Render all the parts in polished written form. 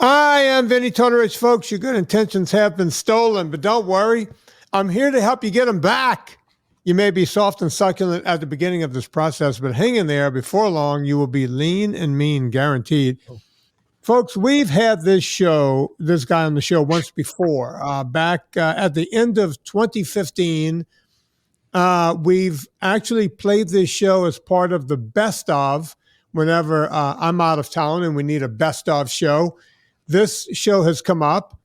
I am Vinnie Tortorich, folks. Your good intentions have been stolen, but don't worry. I'm here to help you get them back. You may be soft and succulent at the beginning of this process, but hang in there. Before long, you will be lean and mean, guaranteed. Folks, we've had this guy on the show once before, back at the end of 2015. We've actually played this show as part of the best of whenever I'm out of town and we need a best of show. This show has come up,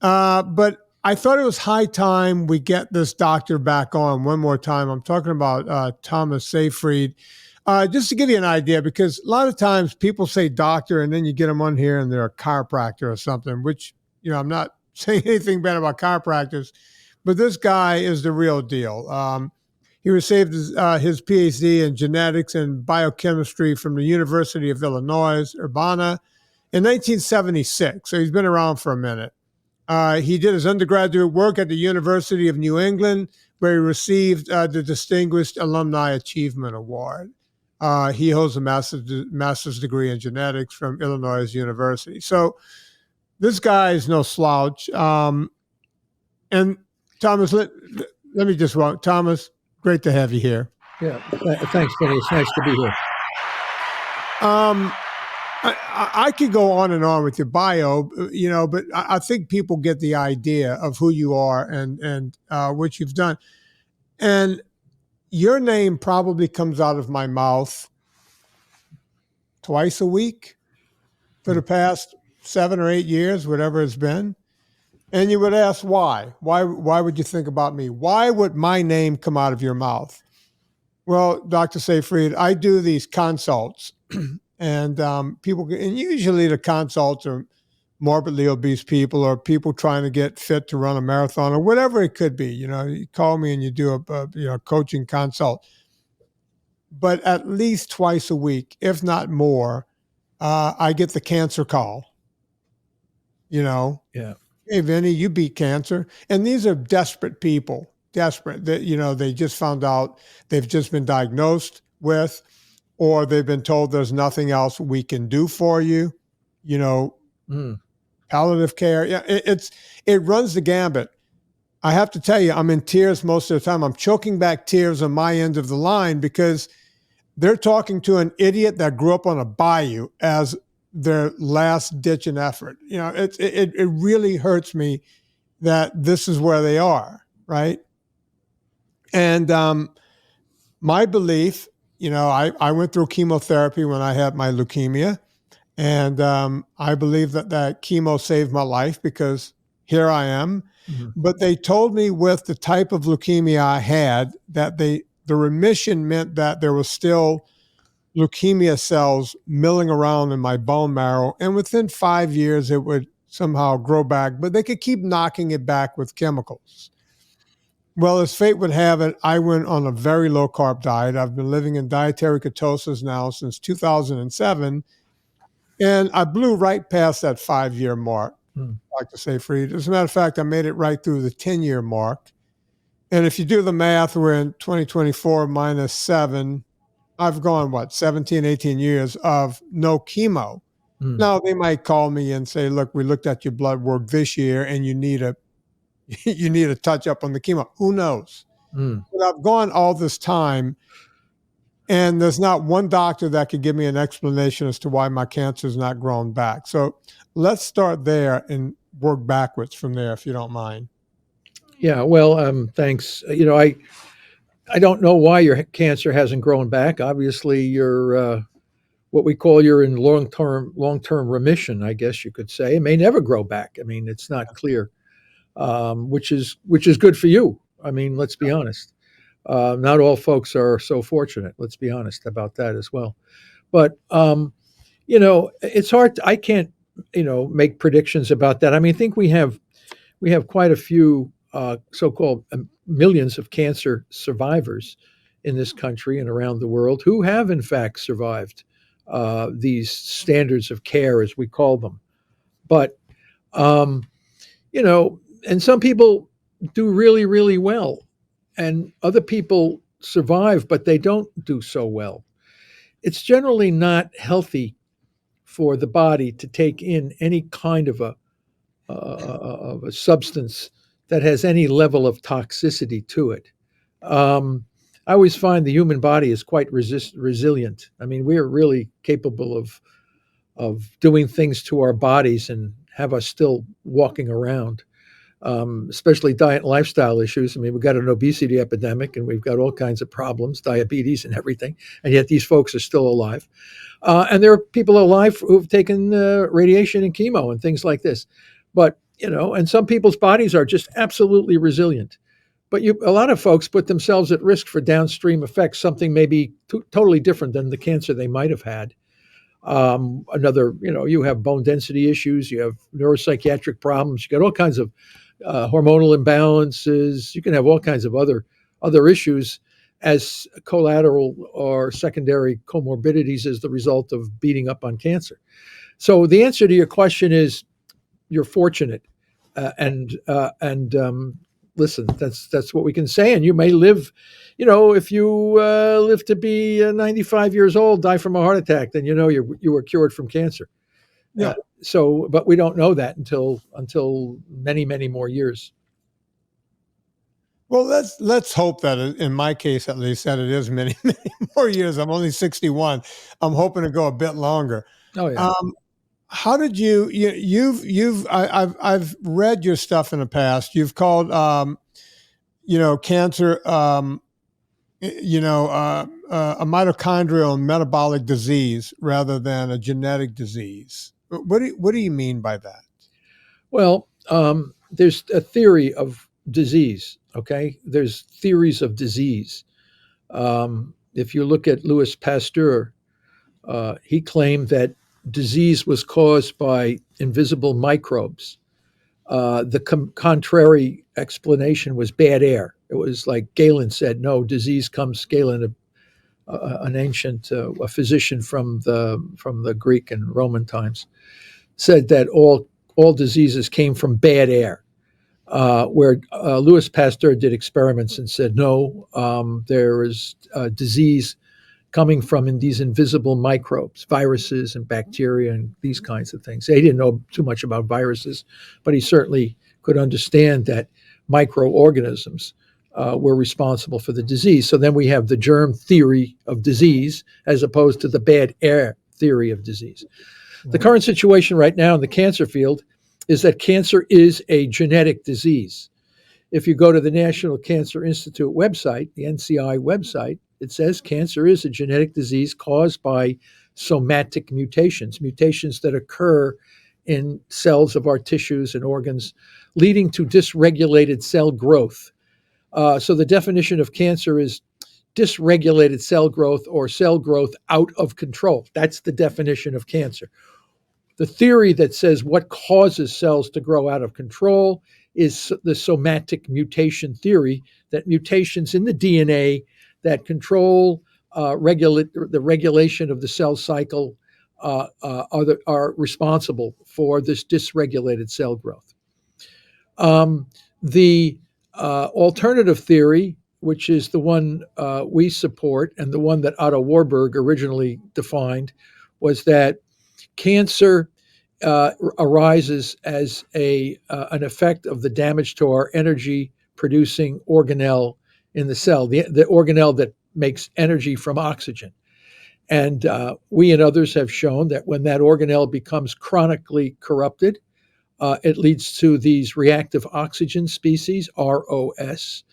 but I thought it was high time we get this doctor back on one more time. I'm talking about Thomas Seyfried. Just to give you an idea, because a lot of times people say doctor and then you get them on here and they're a chiropractor or something, which, I'm not saying anything bad about chiropractors, but this guy is the real deal. He received his PhD in genetics and biochemistry from the University of Illinois, Urbana, in 1976. So he's been around for a minute. He did his undergraduate work at the University of New England, where he received the Distinguished Alumni Achievement Award. He holds a master's degree in genetics from Illinois University. So this guy is no slouch. And Thomas, let me just walk. Thomas, great to have you here. Yeah, thanks, Vinny. It's nice to be here. I could go on and on with your bio, but I think people get the idea of who you are and what you've done. And your name probably comes out of my mouth twice a week for the past 7 or 8 years, whatever it's been. And you would ask why? Why would you think about me? Why would my name come out of your mouth? Well, Dr. Seyfried, I do these consults. And and usually the consults are morbidly obese people or people trying to get fit to run a marathon or whatever it could be. You call me and you do a coaching consult. But at least twice a week, if not more, I get the cancer call. Yeah. Hey, Vinny, you beat cancer. And these are desperate people, desperate that, they just found out they've just been diagnosed with, or they've been told there's nothing else we can do for you, palliative care. Yeah, it runs the gambit. I have to tell you, I'm in tears most of the time. I'm choking back tears on my end of the line because they're talking to an idiot that grew up on a bayou as their last ditching effort. It really hurts me that this is where they are, right? And my belief, I went through chemotherapy when I had my leukemia, and I believe that chemo saved my life because here I am. Mm-hmm. But they told me with the type of leukemia I had that the remission meant that there was still leukemia cells milling around in my bone marrow, and within 5 years it would somehow grow back, but they could keep knocking it back with chemicals. Well, as fate would have it, I went on a very low-carb diet. I've been living in dietary ketosis now since 2007, and I blew right past that 5-year mark, Dr. Seyfried. As a matter of fact, I made it right through the 10-year mark. And if you do the math, we're in 2024 minus 7. I've gone, 17, 18 years of no chemo. Now, they might call me and say, look, we looked at your blood work this year, and you need a touch up on the chemo. Who knows? But I've gone all this time, and there's not one doctor that could give me an explanation as to why my cancer is not grown back. So let's start there and work backwards from there, if you don't mind. Yeah, well, thanks. I don't know why your cancer hasn't grown back. Obviously, you're you're in long-term remission, I guess you could say. It may never grow back. I mean, it's not clear. Which is good for you. I mean, let's be honest. Not all folks are so fortunate. Let's be honest about that as well. But it's hard. I can't make predictions about that. I mean, I think we have quite a few so-called millions of cancer survivors in this country and around the world who have in fact survived these standards of care, as we call them. But and some people do really, really well, and other people survive, but they don't do so well. It's generally not healthy for the body to take in any kind of a substance that has any level of toxicity to it. I always find the human body is quite resilient. I mean, we are really capable of doing things to our bodies and have us still walking around. Especially diet and lifestyle issues. I mean, we've got an obesity epidemic and we've got all kinds of problems, diabetes and everything, and yet these folks are still alive. And there are people alive who've taken radiation and chemo and things like this. But, and some people's bodies are just absolutely resilient. But a lot of folks put themselves at risk for downstream effects, something maybe totally different than the cancer they might have had. You have bone density issues, you have neuropsychiatric problems, you got all kinds of hormonal imbalances. You can have all kinds of other issues as collateral or secondary comorbidities as the result of beating up on cancer. So the answer to your question is you're fortunate, and listen, that's what we can say. And you may live, if you live to be 95 years old, die from a heart attack, then you were cured from cancer. Yeah. But we don't know that until many, many more years. Well, let's hope that in my case, at least, that it is many, many more years. I'm only 61. I'm hoping to go a bit longer. Oh yeah. How did I've read your stuff in the past. You've called, cancer, a mitochondrial and metabolic disease rather than a genetic disease. What do you mean by that? Well, there's a theory of disease. Okay, there's theories of disease. If you look at Louis Pasteur, he claimed that disease was caused by invisible microbes. The contrary explanation was bad air. It was like Galen said, no, disease comes. Galen, an ancient a physician from the Greek and Roman times, said that all diseases came from bad air. Where Louis Pasteur did experiments and said, no, there is disease coming from these invisible microbes, viruses and bacteria and these kinds of things. He didn't know too much about viruses, but he certainly could understand that microorganisms were responsible for the disease. So then we have the germ theory of disease as opposed to the bad air theory of disease. The current situation right now in the cancer field is that cancer is a genetic disease. If you go to the National Cancer Institute website, the NCI website, it says cancer is a genetic disease caused by somatic mutations that occur in cells of our tissues and organs, leading to dysregulated cell growth. So the definition of cancer is dysregulated cell growth or cell growth out of control. That's the definition of cancer. The theory that says what causes cells to grow out of control is the somatic mutation theory, that mutations in the DNA that control the regulation of the cell cycle are responsible for this dysregulated cell growth. The alternative theory, which is the one we support and the one that Otto Warburg originally defined, was that cancer arises as an effect of the damage to our energy-producing organelle in the cell, the organelle that makes energy from oxygen. And we and others have shown that when that organelle becomes chronically corrupted, it leads to these reactive oxygen species, ROS,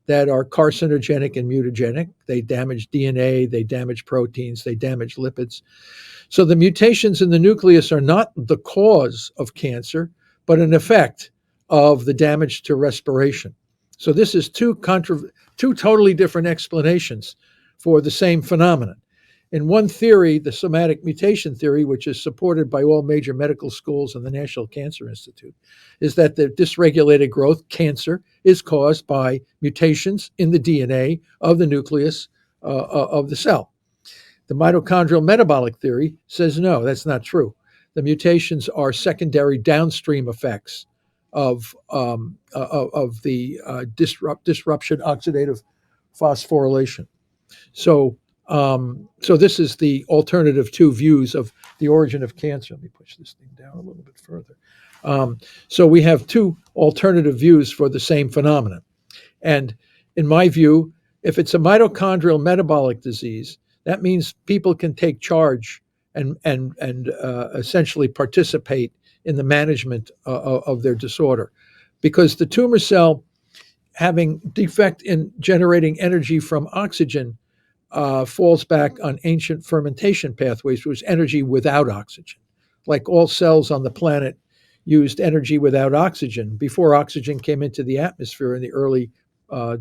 that are carcinogenic and mutagenic. They damage DNA, they damage proteins, they damage lipids. So the mutations in the nucleus are not the cause of cancer, but an effect of the damage to respiration. So this is two totally different explanations for the same phenomenon. In one theory, the somatic mutation theory, which is supported by all major medical schools and the National Cancer Institute, is that the dysregulated growth, cancer, is caused by mutations in the DNA of the nucleus of the cell. The mitochondrial metabolic theory says no, that's not true. The mutations are secondary downstream effects of the disruption oxidative phosphorylation. So So this is the alternative two views of the origin of cancer. Let me push this thing down a little bit further. So we have two alternative views for the same phenomenon. And in my view, if it's a mitochondrial metabolic disease, that means people can take charge and essentially participate in the management of their disorder, because the tumor cell having defect in generating energy from oxygen falls back on ancient fermentation pathways, which is energy without oxygen. Like all cells on the planet used energy without oxygen before oxygen came into the atmosphere in the early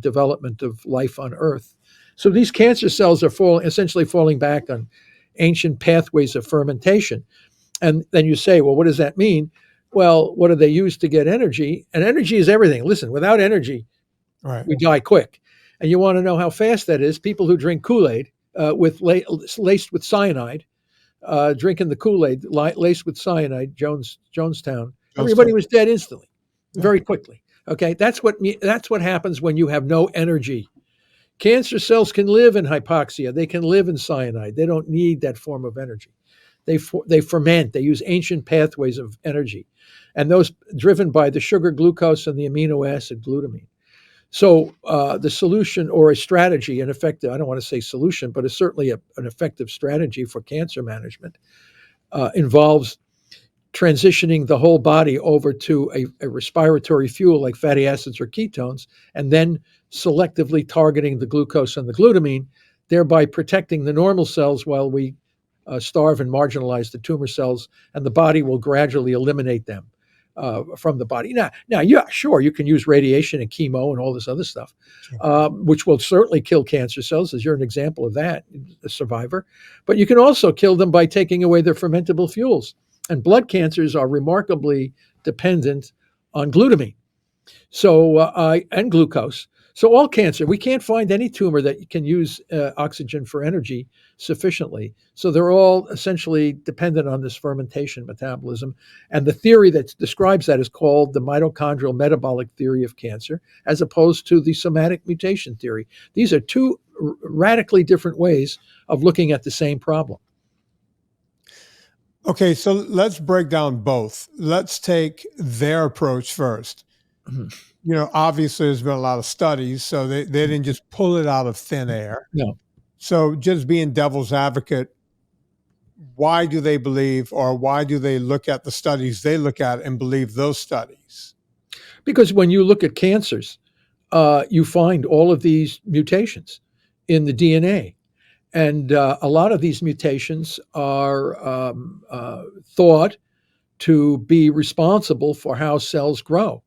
development of life on Earth. So these cancer cells are essentially falling back on ancient pathways of fermentation. And then you say, well, what does that mean? Well, what do they use to get energy? And energy is everything. Listen, without energy, Right. we die quick. And you want to know how fast that is? People who drink Kool-Aid laced with cyanide, drinking the Kool-Aid laced with cyanide, Jonestown, everybody was dead instantly, very quickly. Okay, that's what happens when you have no energy. Cancer cells can live in hypoxia. They can live in cyanide. They don't need that form of energy. They ferment. They use ancient pathways of energy, and those driven by the sugar glucose and the amino acid glutamine. So the solution or a strategy, an effective, I don't want to say solution, but it's certainly an effective strategy for cancer management, involves transitioning the whole body over to a respiratory fuel like fatty acids or ketones, and then selectively targeting the glucose and the glutamine, thereby protecting the normal cells while we starve and marginalize the tumor cells, and the body will gradually eliminate them from the body. Now, yeah, sure, you can use radiation and chemo and all this other stuff, which will certainly kill cancer cells, as you're an example of that, a survivor. But you can also kill them by taking away their fermentable fuels. And blood cancers are remarkably dependent on glutamine, and glucose. So all cancer, we can't find any tumor that can use oxygen for energy sufficiently. So they're all essentially dependent on this fermentation metabolism. And the theory that describes that is called the mitochondrial metabolic theory of cancer, as opposed to the somatic mutation theory. These are two radically different ways of looking at the same problem. Okay, so let's break down both. Let's take their approach first. Mm-hmm. Obviously there's been a lot of studies, so they didn't just pull it out of thin air. No. So just being devil's advocate, why do they believe, or why do they look at the studies they look at and believe those studies? Because when you look at cancers, you find all of these mutations in the DNA. And a lot of these mutations are thought to be responsible for how cells grow.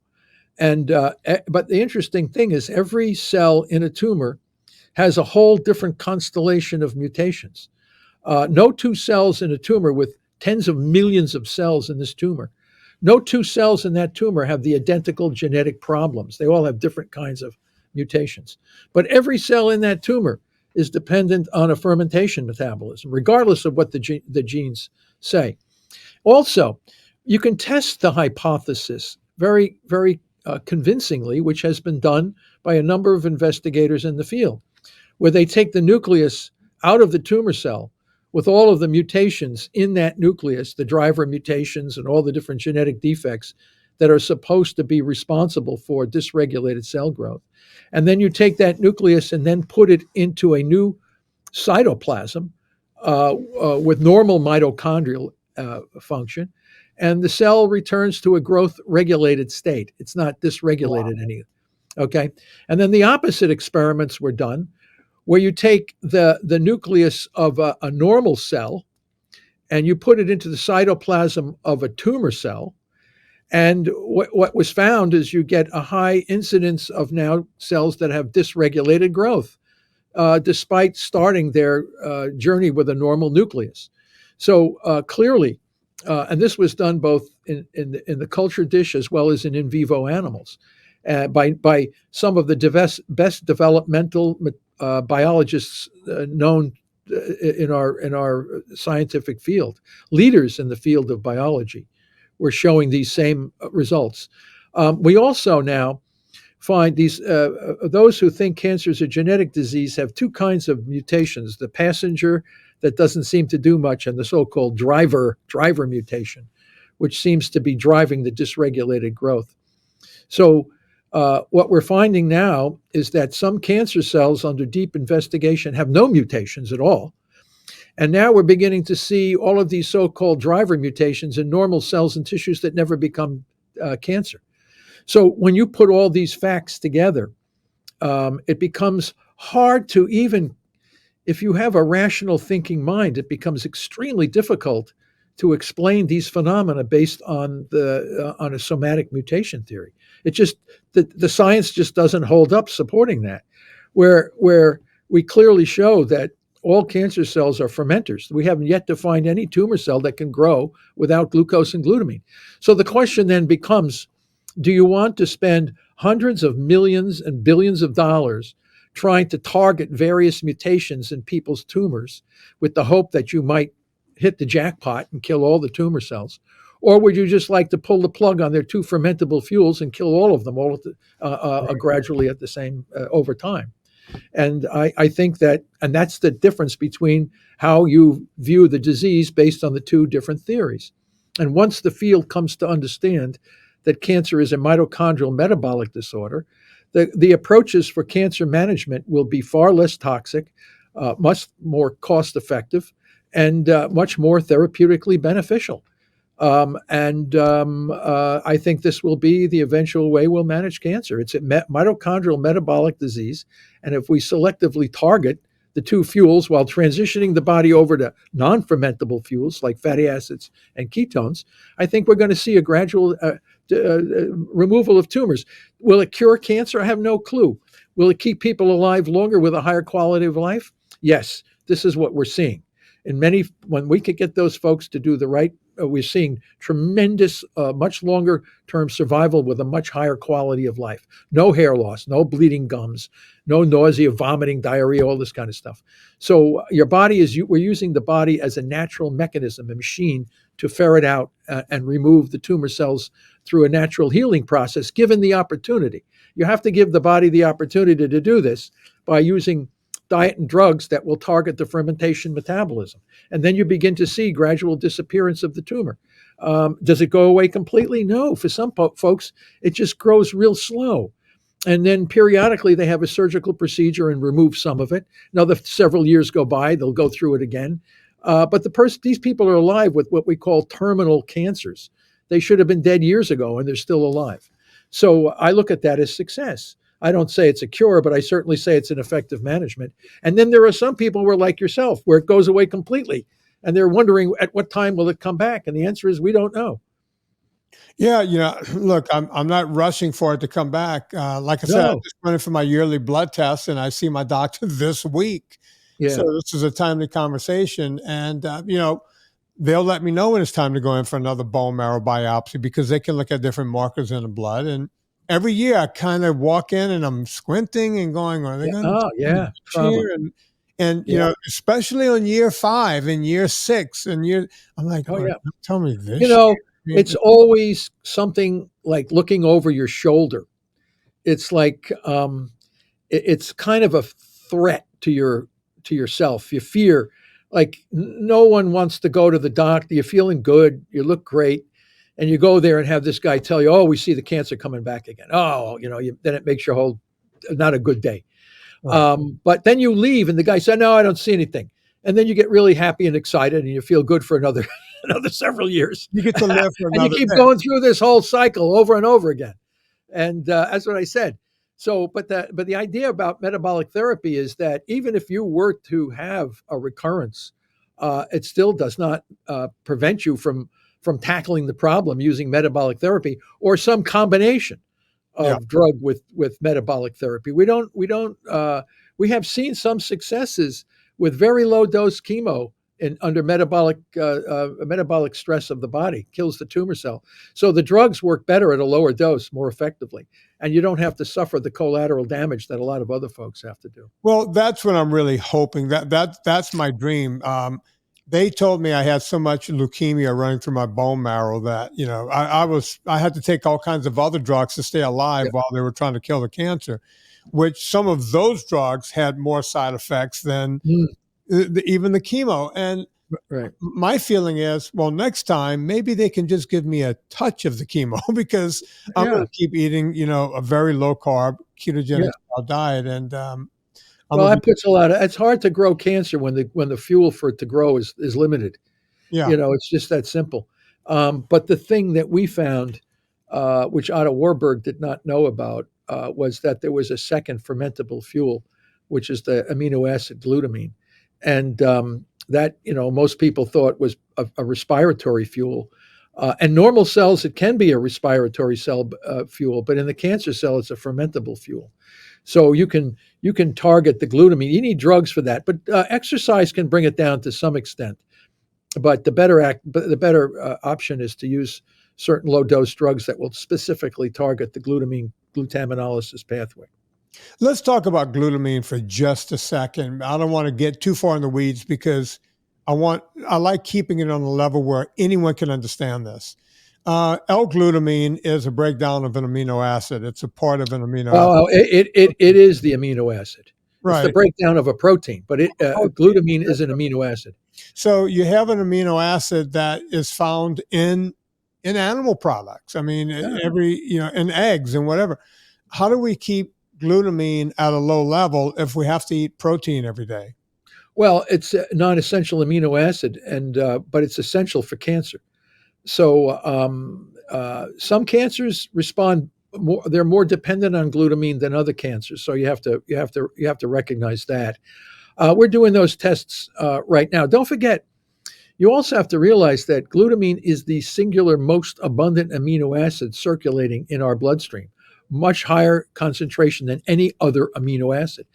And but the interesting thing is every cell in a tumor has a whole different constellation of mutations. No two cells in a tumor with tens of millions of cells in this tumor, no two cells in that tumor have the identical genetic problems. They all have different kinds of mutations. But every cell in that tumor is dependent on a fermentation metabolism, regardless of what the genes say. Also, you can test the hypothesis very, very convincingly, which has been done by a number of investigators in the field, where they take the nucleus out of the tumor cell with all of the mutations in that nucleus, the driver mutations and all the different genetic defects that are supposed to be responsible for dysregulated cell growth. And then you take that nucleus and then put it into a new cytoplasm with normal mitochondrial function, and the cell returns to a growth-regulated state. It's not dysregulated anymore. Okay? And then the opposite experiments were done, where you take the nucleus of a normal cell and you put it into the cytoplasm of a tumor cell. And what was found is you get a high incidence of now cells that have dysregulated growth, despite starting their journey with a normal nucleus. So clearly, and this was done both in the culture dish as well as in vivo animals, by some of the best developmental biologists known in our scientific field, leaders in the field of biology, were showing these same results. We also now find those who think cancer is a genetic disease have two kinds of mutations: the passenger that doesn't seem to do much, and the so-called driver mutation, which seems to be driving the dysregulated growth. So what we're finding now is that some cancer cells under deep investigation have no mutations at all. And now we're beginning to see all of these so-called driver mutations in normal cells and tissues that never become cancer. So when you put all these facts together, it becomes hard to even, if you have a rational thinking mind, it becomes extremely difficult to explain these phenomena based on on a somatic mutation theory. It just the science just doesn't hold up supporting that. Where we clearly show that all cancer cells are fermenters. We haven't yet to find any tumor cell that can grow without glucose and glutamine. So the question then becomes, do you want to spend hundreds of millions and billions of dollars trying to target various mutations in people's tumors with the hope that you might hit the jackpot and kill all the tumor cells? Or would you just like to pull the plug on their two fermentable fuels and kill all of them gradually at the same over time? And I think and that's the difference between how you view the disease based on the two different theories. And once the field comes to understand that cancer is a mitochondrial metabolic disorder, the approaches for cancer management will be far less toxic, much more cost effective, and much more therapeutically beneficial. I think this will be the eventual way we'll manage cancer. It's a mitochondrial metabolic disease. And if we selectively target the two fuels while transitioning the body over to non-fermentable fuels like fatty acids and ketones, I think we're going to see a gradual removal of tumors. Will it cure cancer? I have no clue. Will it keep people alive longer with a higher quality of life? Yes, this is what we're seeing. When we could get those folks to do the right, we're seeing tremendous, much longer term survival with a much higher quality of life. No hair loss, no bleeding gums, no nausea, vomiting, diarrhea, all this kind of stuff. So your body we're using the body as a natural mechanism, a machine to ferret out and remove the tumor cells through a natural healing process, given the opportunity. You have to give the body the opportunity to do this by using diet and drugs that will target the fermentation metabolism. And then you begin to see gradual disappearance of the tumor. Does it go away completely? No. For some folks, it just grows real slow. And then periodically they have a surgical procedure and remove some of it. Another several years go by, they'll go through it again. But these people are alive with what we call terminal cancers. They should have been dead years ago and they're still alive. So I look at that as success. I don't say it's a cure, but I certainly say it's an effective management. And then there are some people who are like yourself, where it goes away completely. And they're wondering at what time will it come back? And the answer is we don't know. Yeah, look, I'm not rushing for it to come back. Like I said, I just went in for my yearly blood test, and I see my doctor this week. Yeah. So this is a timely conversation. And, they'll let me know when it's time to go in for another bone marrow biopsy because they can look at different markers in the blood. And every year I kind of walk in and I'm squinting and going, are they going to here? And especially on year 5 and year 6 and I'm like, tell me this. It's always something like looking over your shoulder. It's like it's kind of a threat to yourself. You fear, like no one wants to go to the doctor. You're feeling good. You look great. And you go there and have this guy tell you, oh, we see the cancer coming back again. Oh, then it makes your whole, not a good day. Right. But then you leave and the guy said, no, I don't see anything. And then you get really happy and excited and you feel good for another several years. You get to live for another and you keep going through this whole cycle over and over again. And that's what I said. So, but the idea about metabolic therapy is that even if you were to have a recurrence, it still does not prevent you from tackling the problem using metabolic therapy or some combination of drug with metabolic therapy. We have seen some successes with very low dose chemo under metabolic stress of the body, kills the tumor cell. So the drugs work better at a lower dose, more effectively, and you don't have to suffer the collateral damage that a lot of other folks have to do. Well, that's what I'm really hoping. That's my dream. they told me I had so much leukemia running through my bone marrow that, I had to take all kinds of other drugs to stay alive Yeah. while they were trying to kill the cancer, which some of those drugs had more side effects than Mm, even the chemo. And right. my feeling is, well, next time maybe they can just give me a touch of the chemo because I'm going Yeah. to keep eating, a very low carb Yeah. ketogenic style diet, and I'm Well, gonna be, that puts a lot of. It's hard to grow cancer when the fuel for it to grow is limited. yeah. It's just that simple. But the thing that we found, which Otto Warburg did not know about, was that there was a second fermentable fuel, which is the amino acid glutamine, and that most people thought was a respiratory fuel. And normal cells, it can be a respiratory cell fuel, but in the cancer cell, it's a fermentable fuel. So you can target the glutamine. You need drugs for that, but exercise can bring it down to some extent. But the better option is to use certain low dose drugs that will specifically target the glutamine glutaminolysis pathway. Let's talk about glutamine for just a second. I don't want to get too far in the weeds because I like keeping it on a level where anyone can understand this. L-glutamine is a breakdown of an amino acid. It's a part of an amino acid. Well, it is the amino acid. It's the Right. breakdown of a protein, but glutamine is an amino acid. So you have an amino acid that is found in animal products. I mean, Yeah. in eggs and whatever. How do we keep glutamine at a low level if we have to eat protein every day? Well, it's a non-essential amino acid, and but it's essential for cancer. So some cancers respond more; they're more dependent on glutamine than other cancers. So you have to recognize that. We're doing those tests right now. Don't forget, you also have to realize that glutamine is the singular most abundant amino acid circulating in our bloodstream, much higher concentration than any other amino acid.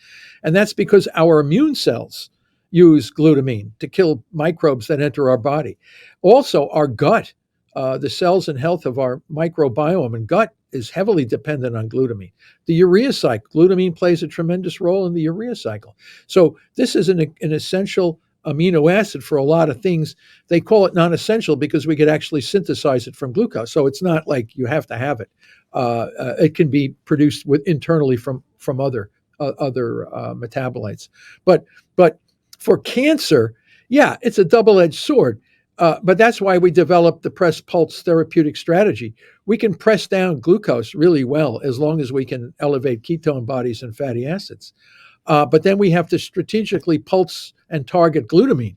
And that's because our immune cells use glutamine to kill microbes that enter our body. Also, our gut, the cells and health of our microbiome and gut is heavily dependent on glutamine. The urea cycle, glutamine plays a tremendous role in the urea cycle. So this is an essential amino acid for a lot of things. They call it non-essential because we could actually synthesize it from glucose. So it's not like you have to have it. It can be produced internally from other metabolites. But for cancer, yeah, it's a double-edged sword. But that's why we developed the press pulse therapeutic strategy. We can press down glucose really well as long as we can elevate ketone bodies and fatty acids. But then we have to strategically pulse and target glutamine.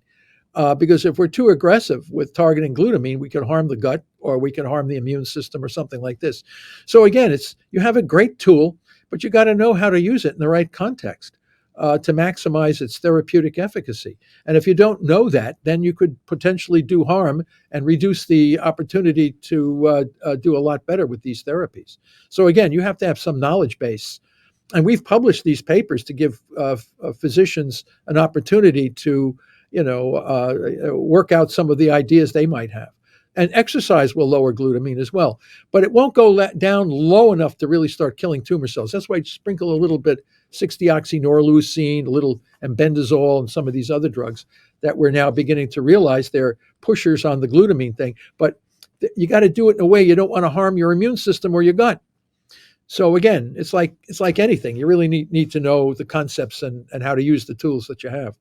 Because if we're too aggressive with targeting glutamine, we can harm the gut or we can harm the immune system or something like this. So again, you have a great tool, but you got to know how to use it in the right context to maximize its therapeutic efficacy. And if you don't know that, then you could potentially do harm and reduce the opportunity to do a lot better with these therapies. So again, you have to have some knowledge base. And we've published these papers to give physicians an opportunity to work out some of the ideas they might have. And exercise will lower glutamine as well, but it won't go down low enough to really start killing tumor cells. That's why you sprinkle a little bit 6-deoxynorlucine, a little embendazole, and some of these other drugs that we're now beginning to realize they're pushers on the glutamine thing. But you got to do it in a way you don't want to harm your immune system or your gut. So again, it's like anything. You really need to know the concepts and how to use the tools that you have.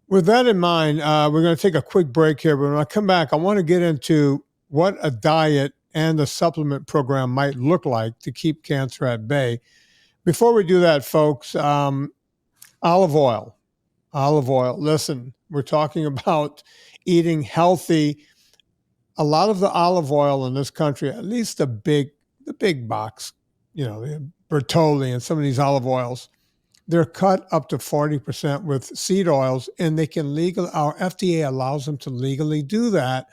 With that in mind, we're going to take a quick break here. But when I come back, I want to get into what a diet and a supplement program might look like to keep cancer at bay. Before we do that, folks, olive oil. Olive oil. Listen, we're talking about eating healthy. A lot of the olive oil in this country, at least the big box, the Bertolli and some of these olive oils, they're cut up to 40% with seed oils, and our FDA allows them to legally do that.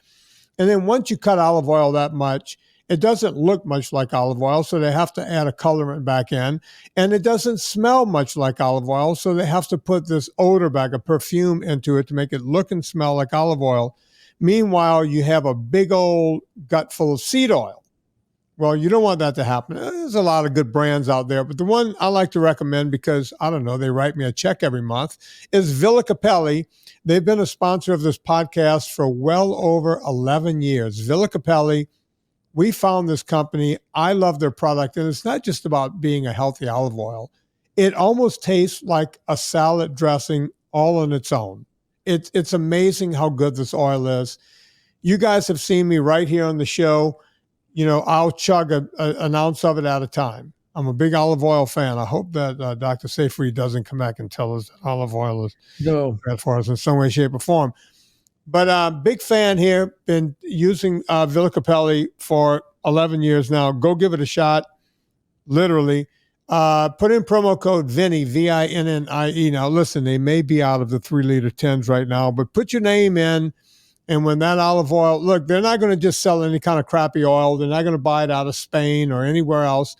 And then once you cut olive oil that much, it doesn't look much like olive oil, so they have to add a colorant back in. And it doesn't smell much like olive oil, so they have to put this odor back, a perfume into it to make it look and smell like olive oil. Meanwhile, you have a big old gut full of seed oil. Well, you don't want that to happen. There's a lot of good brands out there, but the one I like to recommend because, I don't know, they write me a check every month is Villa Capelli. They've been a sponsor of this podcast for well over 11 years. Villa Capelli, we found this company. I love their product, and it's not just about being a healthy olive oil. It almost tastes like a salad dressing all on its own. It's amazing how good this oil is. You guys have seen me right here on the show. I'll chug an ounce of it at a time. I'm a big olive oil fan. I hope that Dr. Seyfried doesn't come back and tell us that olive oil is bad for us in some way, shape, or form. But big fan here. Been using Villa Capelli for 11 years now. Go give it a shot. Literally. Put in promo code Vinnie, Vinnie. Now, listen, they may be out of the 3-liter tins right now, but put your name in. And when that olive oil, look, they're not going to just sell any kind of crappy oil. They're not going to buy it out of Spain or anywhere else.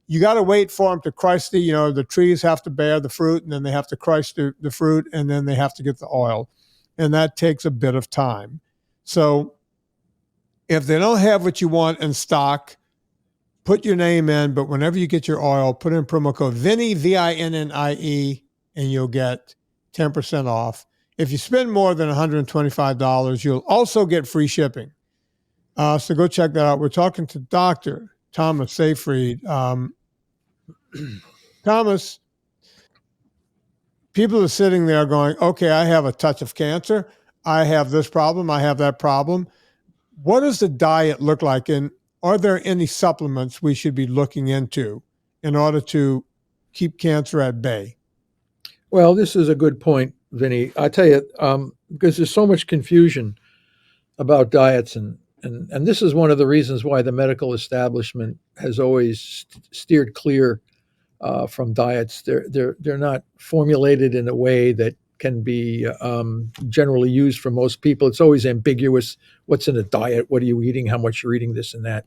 You got to wait for them to crush the trees have to bear the fruit, and then they have to crush the fruit, and then they have to get the oil. And that takes a bit of time. So if they don't have what you want in stock, put your name in. But whenever you get your oil, put in promo code Vinnie, Vinnie, and you'll get 10% off. If you spend more than $125, you'll also get free shipping. So go check that out. We're talking to Dr. Thomas Seyfried. Thomas, people are sitting there going, okay, I have a touch of cancer. I have this problem. I have that problem. What does the diet look like? And are there any supplements we should be looking into in order to keep cancer at bay? Well, this is a good point, Vinny. I tell you, because there's so much confusion about diets, and this is one of the reasons why the medical establishment has always steered clear from diets. They're not formulated in a way that can be generally used for most people. It's always ambiguous. What's in a diet? What are you eating? How much you're eating? This and that.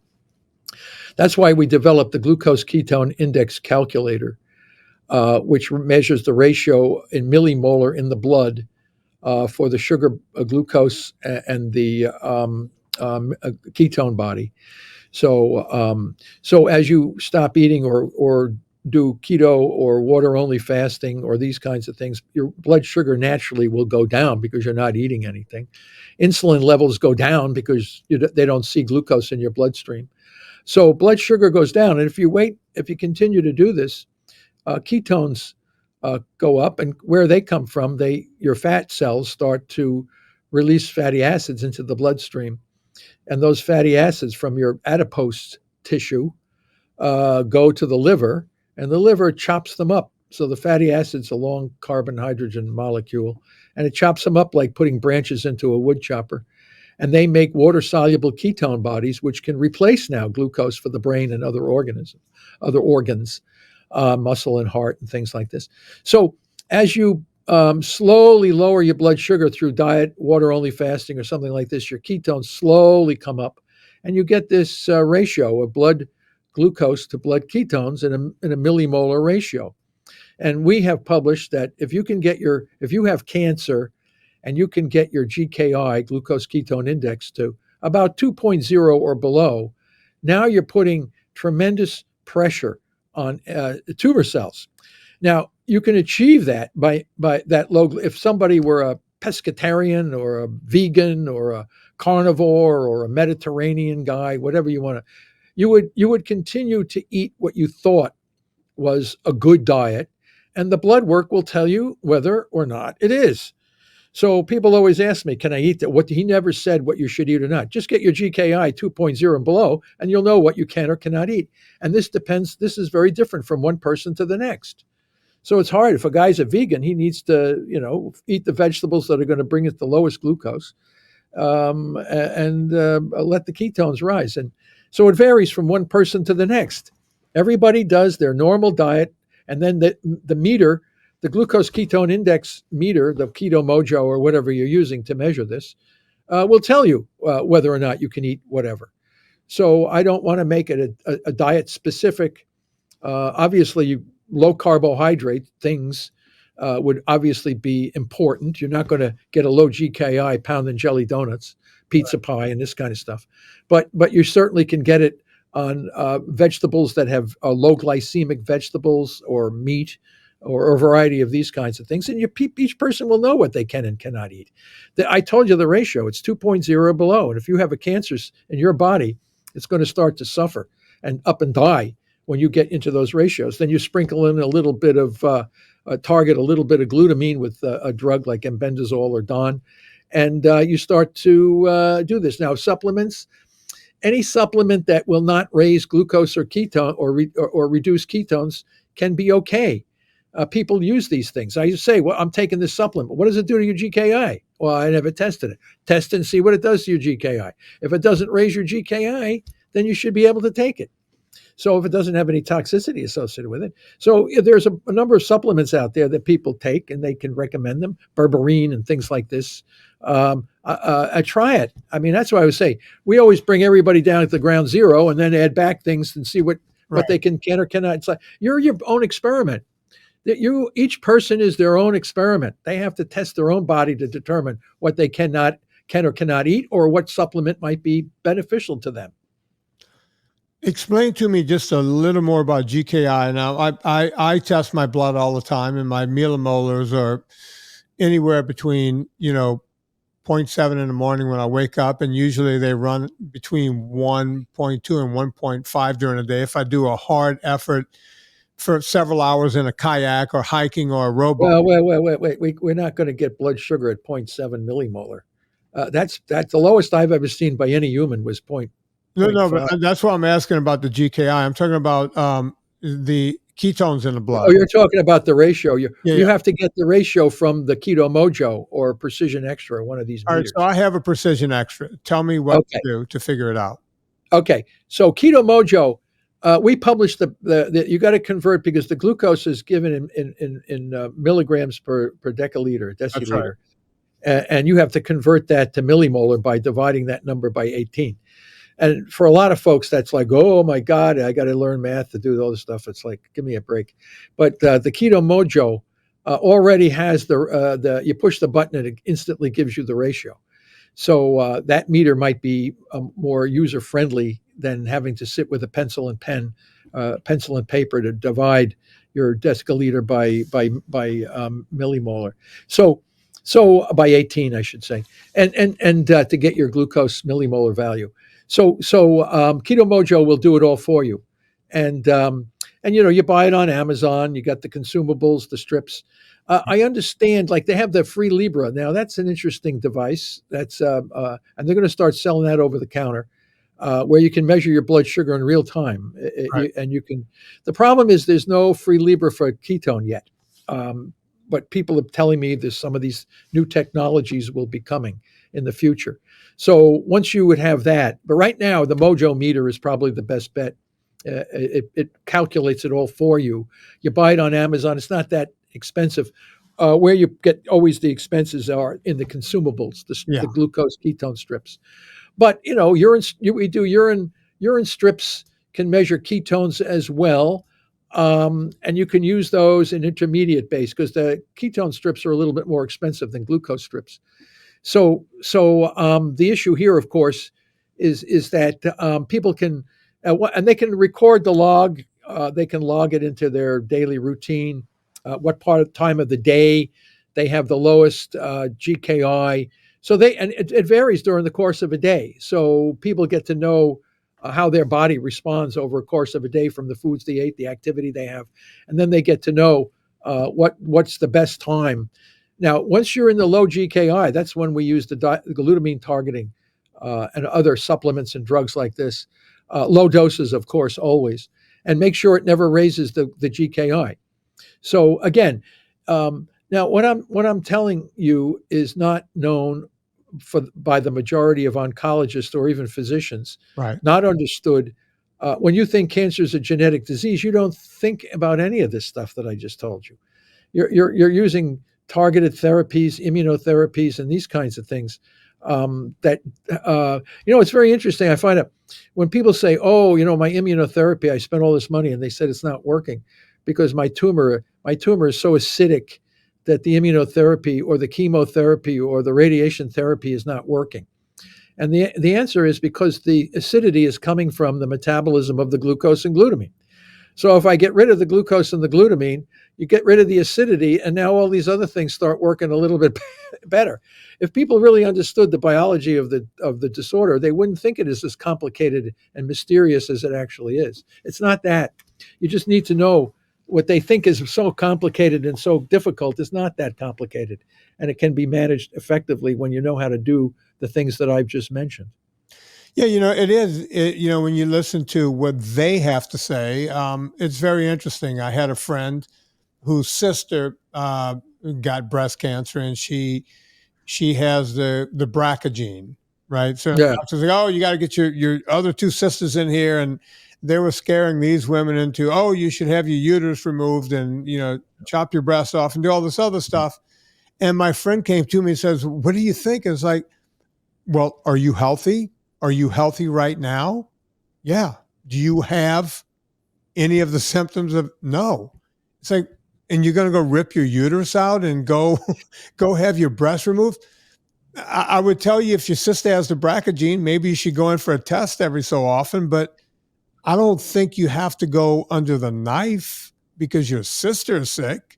That's why we developed the glucose ketone index calculator, which measures the ratio in millimolar in the blood for the sugar, glucose, and the ketone body. So as you stop eating or do keto or water-only fasting or these kinds of things, your blood sugar naturally will go down because you're not eating anything. Insulin levels go down because they don't see glucose in your bloodstream. So blood sugar goes down. And if you continue to do this, ketones go up, and where they come from, your fat cells start to release fatty acids into the bloodstream, and those fatty acids from your adipose tissue go to the liver, and the liver chops them up. So the fatty acid's a long carbon-hydrogen molecule, and it chops them up like putting branches into a wood chopper, and they make water-soluble ketone bodies, which can replace now glucose for the brain and other organs. Muscle and heart and things like this. So as you slowly lower your blood sugar through diet, water-only fasting, or something like this, your ketones slowly come up, and you get this ratio of blood glucose to blood ketones in a millimolar ratio. And we have published that if you have cancer and you can get your GKI, glucose ketone index, to about 2.0 or below, now you're putting tremendous pressure on tumor cells. Now, you can achieve that by that low. If somebody were a pescatarian or a vegan or a carnivore or a Mediterranean guy, whatever you want to, you would continue to eat what you thought was a good diet, and the blood work will tell you whether or not it is. So people always ask me, can I eat that? He never said what you should eat or not. Just get your GKI 2.0 and below, and you'll know what you can or cannot eat. And this is very different from one person to the next. So it's hard. If a guy's a vegan, he needs to, eat the vegetables that are going to bring it the lowest glucose, and let the ketones rise. And so it varies from one person to the next. Everybody does their normal diet, and then the meter, the glucose ketone index meter, the Keto Mojo or whatever you're using to measure this, will tell you whether or not you can eat whatever. So I don't want to make it a diet specific. Obviously, low carbohydrate things would obviously be important. You're not going to get a low GKI pound and jelly donuts, pizza pie, and this kind of stuff. But you certainly can get it on vegetables that have low glycemic vegetables or meat or a variety of these kinds of things. And each person will know what they can and cannot eat. I told you the ratio, it's 2.0 below. And if you have a cancer in your body, it's going to start to suffer and up and die when you get into those ratios. Then you sprinkle in a little bit of target a little bit of glutamine with a drug like embendazole or Don, and you start to do this. Now, supplements, any supplement that will not raise glucose or ketone or reduce ketones can be okay. People use these things. I say, well, I'm taking this supplement. What does it do to your GKI? Well, I never tested it. Test and see what it does to your GKI. If it doesn't raise your GKI, then you should be able to take it. So if it doesn't have any toxicity associated with it. So there's a number of supplements out there that people take, and they can recommend them, berberine and things like this. I try it. I mean, that's why I would say we always bring everybody down at the ground zero and then add back things and see what they can or cannot. It's like you're your own experiment. Each person is their own experiment. They have to test their own body to determine what they can or cannot eat, or what supplement might be beneficial to them. Explain to me just a little more about GKI. Now, I test my blood all the time, and my millimolars are anywhere between, 0.7 in the morning when I wake up, and usually they run between 1.2 and 1.5 during the day. If I do a hard effort for several hours in a kayak or hiking or a rowboat. Well, wait. We're not going to get blood sugar at 0.7 millimolar. That's the lowest I've ever seen by any human was 0.5. No, but that's what I'm asking about the GKI. I'm talking about the ketones in the blood. Oh, you're talking about the ratio. You have to get the ratio from the Keto Mojo or Precision Extra, one of these meters. All right, so I have a Precision Extra. Tell me what to do to figure it out. Okay, so Keto Mojo, we published the you got to convert because the glucose is given in milligrams per deciliter. That's right. And you have to convert that to millimolar by dividing that number by 18. And for a lot of folks, that's like, oh my God, I got to learn math to do all this stuff. It's like, give me a break. But the Keto Mojo already has you push the button and it instantly gives you the ratio. So that meter might be more user friendly than having to sit with a pencil and paper to divide your deciliter by millimolar. So by 18, I should say, and to get your glucose millimolar value. So Keto Mojo will do it all for you, and you buy it on Amazon. You got the consumables, the strips. I understand, like they have the free Libra now. That's an interesting device. That's and they're going to start selling that over the counter, where you can measure your blood sugar in real time. Right. And you can. The problem is there's no free Libra for ketone yet, but people are telling me there's some of these new technologies will be coming in the future. So once you would have that, but right now the Mojo meter is probably the best bet. It calculates it all for you. You buy it on Amazon. It's not that expensive. Where you get always the expenses are in the consumables, the glucose ketone strips. But we do urine strips can measure ketones as well, and you can use those in intermediate base because the ketone strips are a little bit more expensive than glucose strips. So the issue here, of course, is that people can and they can record the log. They can log it into their daily routine. What time of the day they have the lowest GKI. So it varies during the course of a day. So people get to know how their body responds over a course of a day from the foods they ate, the activity they have, and then they get to know what's the best time. Now, once you're in the low GKI, that's when we use the glutamine targeting and other supplements and drugs like this. Low doses, of course, always, and make sure it never raises the GKI. So again, now what I'm telling you is not known by the majority of oncologists or even physicians. Right. Not understood. When you think cancer is a genetic disease, you don't think about any of this stuff that I just told you. You're using targeted therapies, immunotherapies, and these kinds of things. It's very interesting. I find out when people say, "Oh, my immunotherapy, I spent all this money," and they said it's not working because my tumor is so acidic that the immunotherapy or the chemotherapy or the radiation therapy is not working. And the answer is because the acidity is coming from the metabolism of the glucose and glutamine. So if I get rid of the glucose and the glutamine, you get rid of the acidity, and now all these other things start working a little bit better. If people really understood the biology of the disorder, they wouldn't think it is as complicated and mysterious as it actually is. It's not that. You just need to know what they think is so complicated and so difficult is not that complicated, and it can be managed effectively when you know how to do the things that I've just mentioned. Yeah, it is. When you listen to what they have to say, it's very interesting. I had a friend whose sister got breast cancer, and she has the BRCA gene, right? So Yeah. doctors like, oh, you got to get your other two sisters in here, and they were scaring these women into, oh, you should have your uterus removed and chop your breasts off and do all this other stuff. And my friend came to me and says, "What do you think?" It's like, well, are you healthy? Are you healthy right now? Yeah. Do you have any of the symptoms of no? It's like, and you're going to go rip your uterus out and go have your breast removed? I would tell you, if your sister has the BRCA gene, maybe you should go in for a test every so often, but I don't think you have to go under the knife because your sister is sick.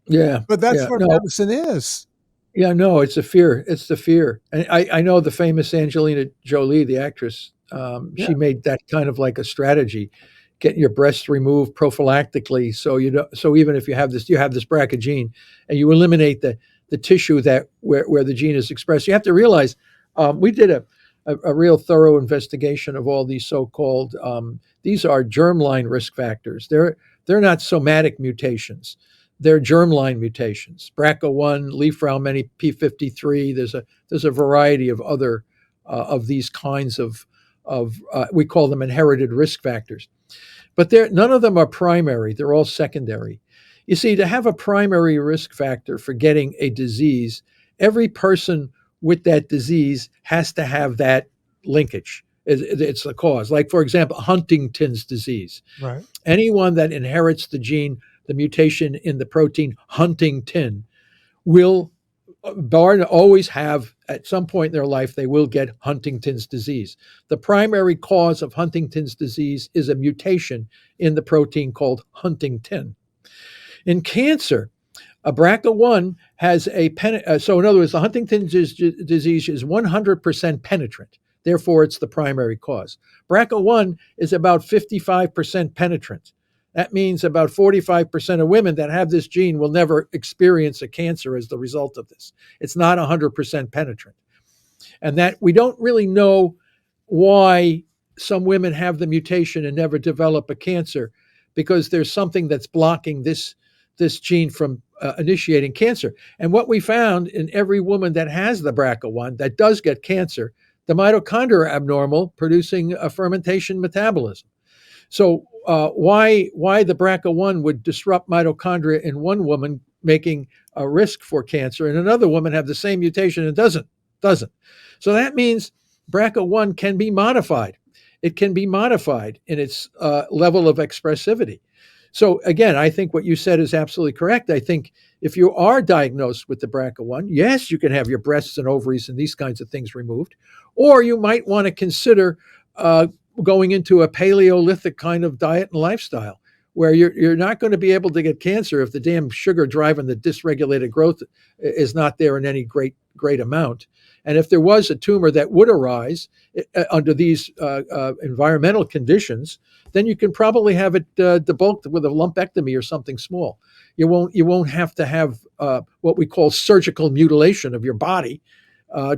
Yeah. But that's Yeah. what No. medicine is. Yeah, no, it's the fear. It's the fear. And I know the famous Angelina Jolie, the actress, Yeah. she made that kind of like a strategy, getting your breasts removed prophylactically. So so even if you have this BRCA gene, and you eliminate the tissue that where the gene is expressed, you have to realize we did a real thorough investigation of all these so-called these are germline risk factors. They're not somatic mutations. They're germline mutations, BRCA1, Li-Fraumeni P53. There's a variety of other of these kinds of we call them inherited risk factors, but none of them are primary. They're all secondary. You see, to have a primary risk factor for getting a disease, every person with that disease has to have that linkage. It's the cause. Like, for example, Huntington's disease. Right. Anyone that inherits the gene, the mutation in the protein huntingtin, will always have, at some point in their life, they will get Huntington's disease. The primary cause of Huntington's disease is a mutation in the protein called huntingtin. In cancer, a BRCA1 has so in other words, the Huntington's disease is 100% penetrant. Therefore, it's the primary cause. BRCA1 is about 55% penetrant. That means about 45% of women that have this gene will never experience a cancer as the result of this. It's not 100% penetrant. And that we don't really know why some women have the mutation and never develop a cancer, because there's something that's blocking this gene from initiating cancer. And what we found in every woman that has the BRCA1 that does get cancer, the mitochondria are abnormal, producing a fermentation metabolism. So why the BRCA1 would disrupt mitochondria in one woman, making a risk for cancer, and another woman have the same mutation and doesn't. So that means BRCA1 can be modified. It can be modified in its level of expressivity. So again, I think what you said is absolutely correct. I think if you are diagnosed with the BRCA1, yes, you can have your breasts and ovaries and these kinds of things removed, or you might want to consider going into a Paleolithic kind of diet and lifestyle, where you're not going to be able to get cancer if the damn sugar driving the dysregulated growth is not there in any great amount. And if there was a tumor that would arise under these environmental conditions, then you can probably have it debulked with a lumpectomy or something small. You won't have to have what we call surgical mutilation of your body,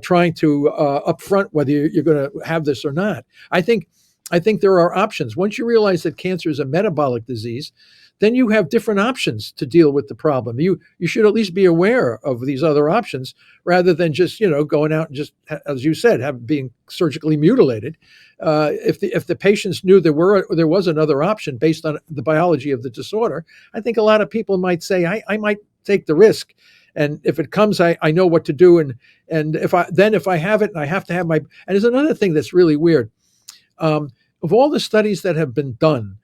trying to upfront whether you're going to have this or not. I think there are options. Once you realize that cancer is a metabolic disease, then you have different options to deal with the problem. You should at least be aware of these other options, rather than just going out and just, as you said, being surgically mutilated. If the patients knew there was another option based on the biology of the disorder, I think a lot of people might say, I might take the risk. And if it comes, I know what to do. And if I have it, and I have to have and there's another thing that's really weird. Of all the studies that have been done,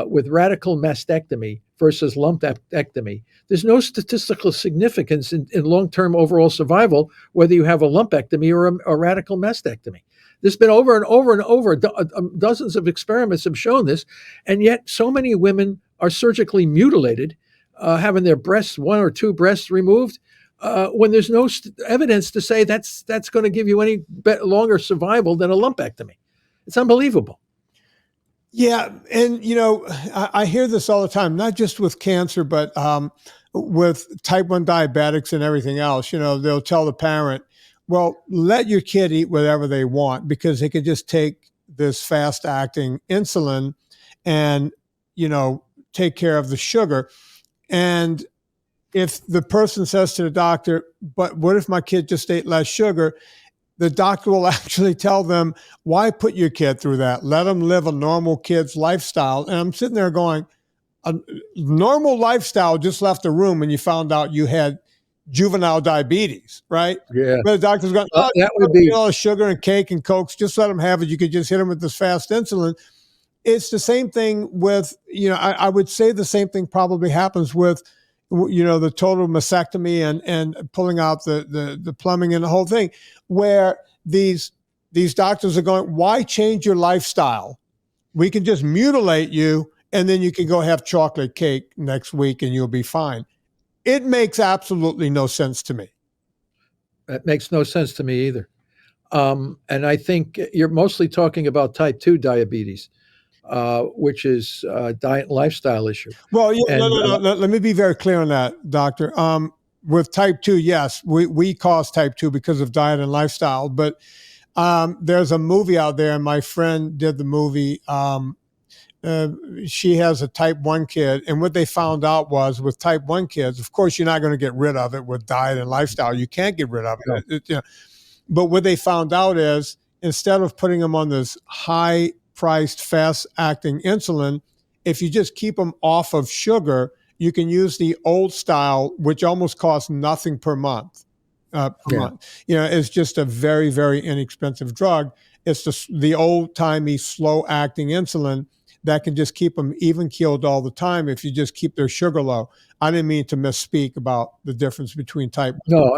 with radical mastectomy versus lumpectomy, there's no statistical significance in long-term overall survival whether you have a lumpectomy or a radical mastectomy. There's been over and over and over, dozens of experiments have shown this, and yet so many women are surgically mutilated, having their breasts, one or two breasts removed, when there's no evidence to say that's going to give you any longer survival than a lumpectomy. It's unbelievable. Yeah, and I hear this all the time, not just with cancer, but with type 1 diabetics and everything else. They'll tell the parent, well, let your kid eat whatever they want because they could just take this fast-acting insulin and, take care of the sugar. And if the person says to the doctor, but what if my kid just ate less sugar? The doctor will actually tell them, why put your kid through that? Let them live a normal kid's lifestyle. And I'm sitting there going, a normal lifestyle just left the room and you found out you had juvenile diabetes, right? Yeah. But the doctor's going, that would be all the sugar and cake and Cokes, just let them have it. You could just hit them with this fast insulin. It's the same thing with, I would say the same thing probably happens with, the total mastectomy and pulling out the plumbing and the whole thing, where these doctors are going, why change your lifestyle? We can just mutilate you and then you can go have chocolate cake next week and you'll be fine. It makes absolutely no sense to me. That makes no sense to me either. And I think you're mostly talking about type 2 diabetes, which is a diet and lifestyle issue. Well, yeah, no. Let me be very clear on that, doctor. With type 2, yes, we cause type 2 because of diet and lifestyle. But there's a movie out there, and my friend did the movie. She has a type 1 kid, and what they found out was with type 1 kids, of course, you're not going to get rid of it with diet and lifestyle. You can't get rid of it. But what they found out is instead of putting them on this high-priced, fast-acting insulin, if you just keep them off of sugar, you can use the old style, which almost costs nothing per month. It's just a very, very inexpensive drug. It's the old-timey, slow-acting insulin that can just keep them even keeled all the time if you just keep their sugar low. I didn't mean to misspeak about the difference between type. No,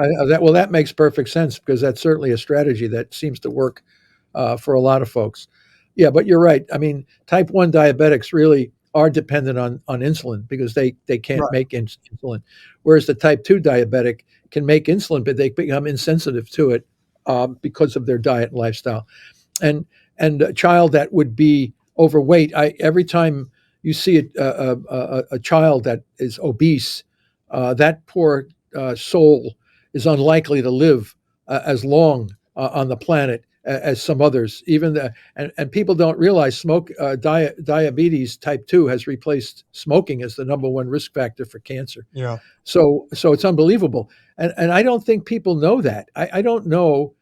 that makes perfect sense because that's certainly a strategy that seems to work for a lot of folks. Yeah, but you're right. I mean, type 1 diabetics really are dependent on insulin because they can't make insulin, whereas the type 2 diabetic can make insulin, but they become insensitive to it because of their diet and lifestyle. And a child that would be overweight, every time you see a child that is obese, that poor soul is unlikely to live as long on the planet as some others. And people don't realize diabetes type 2 has replaced smoking as the number one risk factor for cancer. Yeah. So it's unbelievable. And I don't think people know that. I don't know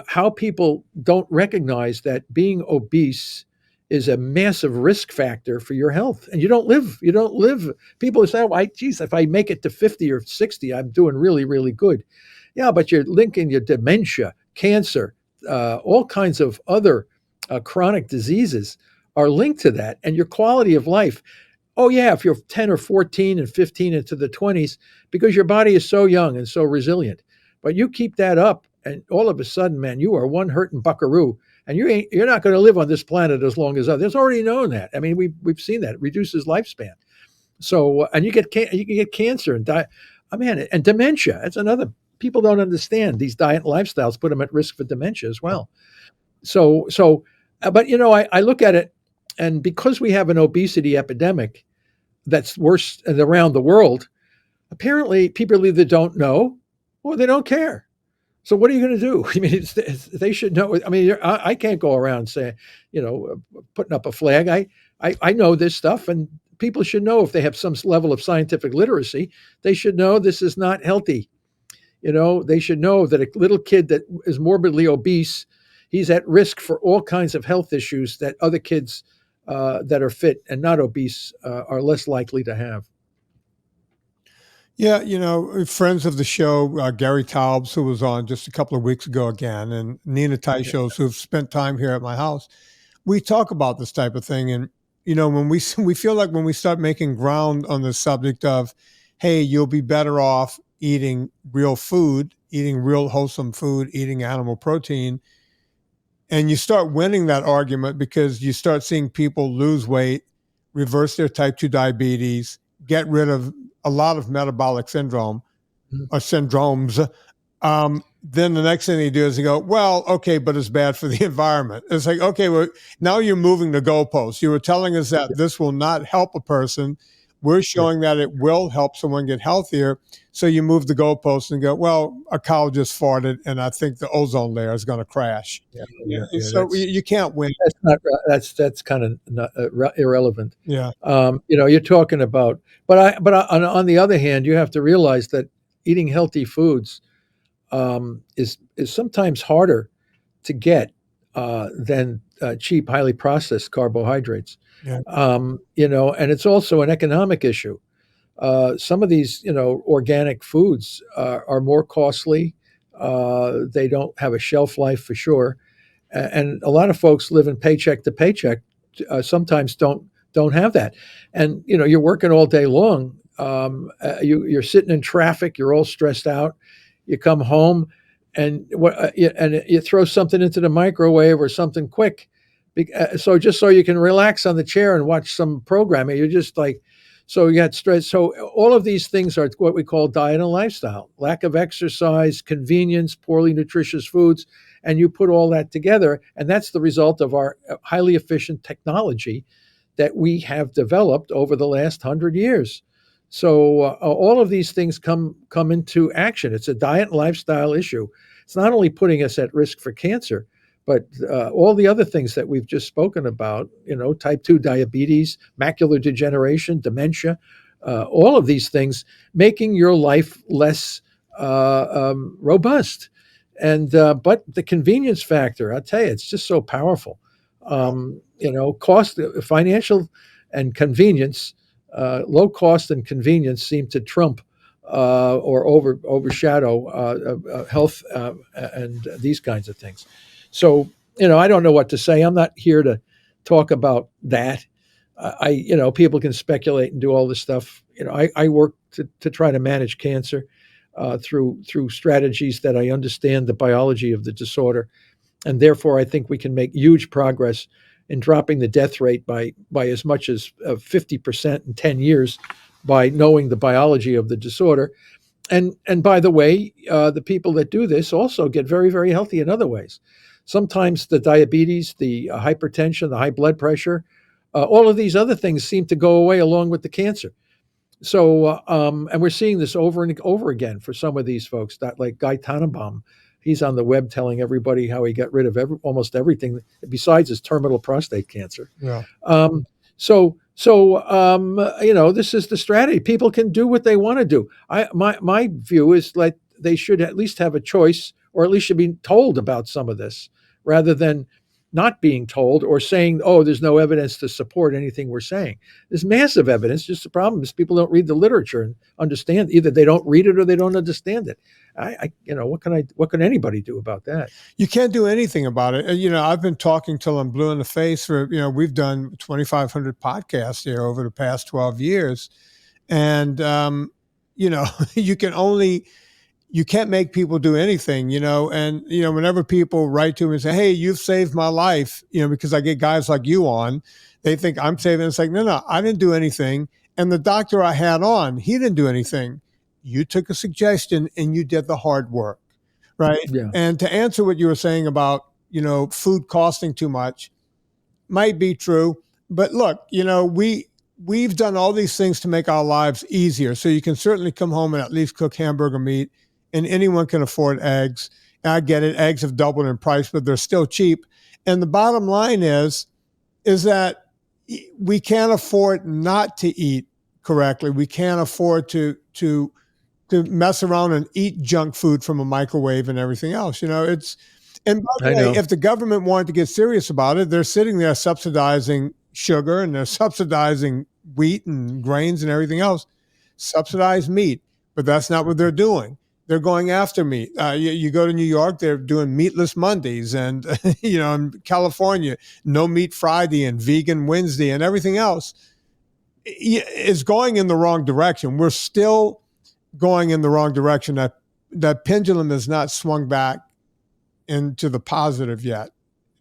how people don't recognize that being obese is a massive risk factor for your health. And you don't live. People say, oh, geez, if I make it to 50 or 60, I'm doing really, really good. Yeah, but you're linking your dementia, cancer, all kinds of other chronic diseases are linked to that. And your quality of life. Oh, yeah, if you're 10 or 14 and 15 into the 20s, because your body is so young and so resilient. But you keep that up, and all of a sudden, man, you are one hurting buckaroo. And you're not going to live on this planet as long as others. Already known that. I mean, we've seen that. It reduces lifespan. So, and you can get cancer and die. And dementia. That's another. People don't understand these diet lifestyles put them at risk for dementia as well. So, but I look at it, and because we have an obesity epidemic that's worse around the world, apparently people either don't know or they don't care. So what are you going to do? I mean, they should know. I mean, I can't go around saying, putting up a flag. I know this stuff, and people should know if they have some level of scientific literacy. They should know this is not healthy. They should know that a little kid that is morbidly obese, he's at risk for all kinds of health issues that other kids that are fit and not obese are less likely to have. Yeah, friends of the show, Gary Taubes, who was on just a couple of weeks ago again, and Nina Teichos, who've spent time here at my house, we talk about this type of thing. And when we feel like when we start making ground on the subject of, hey, you'll be better off eating real food, eating real wholesome food, eating animal protein, and you start winning that argument because you start seeing people lose weight, reverse their type 2 diabetes, get rid of a lot of metabolic syndrome or syndromes. Then the next thing they do is they go, well, okay, but it's bad for the environment. It's like, okay, well, now you're moving the goalposts. You were telling us that this will not help a person. We're showing that it will help someone get healthier. So you move the goalposts and go, well, a cow just farted, and I think the ozone layer is going to crash. So you can't win. That's not. That's kind of irrelevant. Yeah. You're talking about. But on the other hand, you have to realize that eating healthy foods is sometimes harder to get than cheap, highly processed carbohydrates. Yeah. And it's also an economic issue. Some of these, organic foods are more costly. They don't have a shelf life for sure, and a lot of folks living paycheck to paycheck sometimes don't have that. And you're working all day long. You're sitting in traffic. You're all stressed out. You come home, and you throw something into the microwave or something quick, so just so you can relax on the chair and watch some programming. You're just like, so you got stress. So all of these things are what we call diet and lifestyle: lack of exercise, convenience, poorly nutritious foods, and you put all that together, and that's the result of our highly efficient technology that we have developed over the last 100 years. So all of these things come into action. It's a diet and lifestyle issue. It's not only putting us at risk for cancer, but all the other things that we've just spoken about, type 2 diabetes, macular degeneration, dementia, all of these things, making your life less robust. And but the convenience factor, I tell you, it's just so powerful. Cost, financial, and convenience. Low cost and convenience seem to trump or overshadow health and these kinds of things. So, I don't know what to say. I'm not here to talk about that. People can speculate and do all this stuff. I work to try to manage cancer through strategies that I understand the biology of the disorder, and therefore I think we can make huge progress in dropping the death rate by as much as 50% in 10 years by knowing the biology of the disorder. And by the way, the people that do this also get very, very healthy in other ways. Sometimes the diabetes, the hypertension, the high blood pressure, all of these other things seem to go away along with the cancer. So, and we're seeing this over and over again for some of these folks, that like Guy Tannenbaum. He's on the web telling everybody how he got rid of almost everything besides his terminal prostate cancer. Yeah. So this is the strategy. People can do what they want to do. My view is like they should at least have a choice, or at least should be told about some of this, rather than not being told or saying, oh, there's no evidence to support anything we're saying. There's massive evidence. Just the problem is people don't read the literature and understand. Either they don't read it or they don't understand it. What can anybody do about that? You can't do anything about it. I've been talking till I'm blue in the face for, we've done 2,500 podcasts here over the past 12 years. And, you can't make people do anything, and, whenever people write to me and say, hey, you've saved my life, because I get guys like you on, they think I'm saving. It's like, no, I didn't do anything. And the doctor I had on, he didn't do anything. You took a suggestion and you did the hard work, right? Yeah. And to answer what you were saying about, food costing too much might be true. But look, we've done all these things to make our lives easier. So you can certainly come home and at least cook hamburger meat, and anyone can afford eggs. And I get it. Eggs have doubled in price, but they're still cheap. And the bottom line is that we can't afford not to eat correctly. We can't afford to mess around and eat junk food from a microwave and everything else. And by the way, if the government wanted to get serious about it, they're sitting there subsidizing sugar and they're subsidizing wheat and grains and everything else. Subsidize meat, but that's not what they're doing. They're going after meat. You go to New York, they're doing meatless Mondays, and in California, no meat Friday and vegan Wednesday, and everything else is going in the wrong direction. We're still going in the wrong direction. That pendulum has not swung back into the positive yet.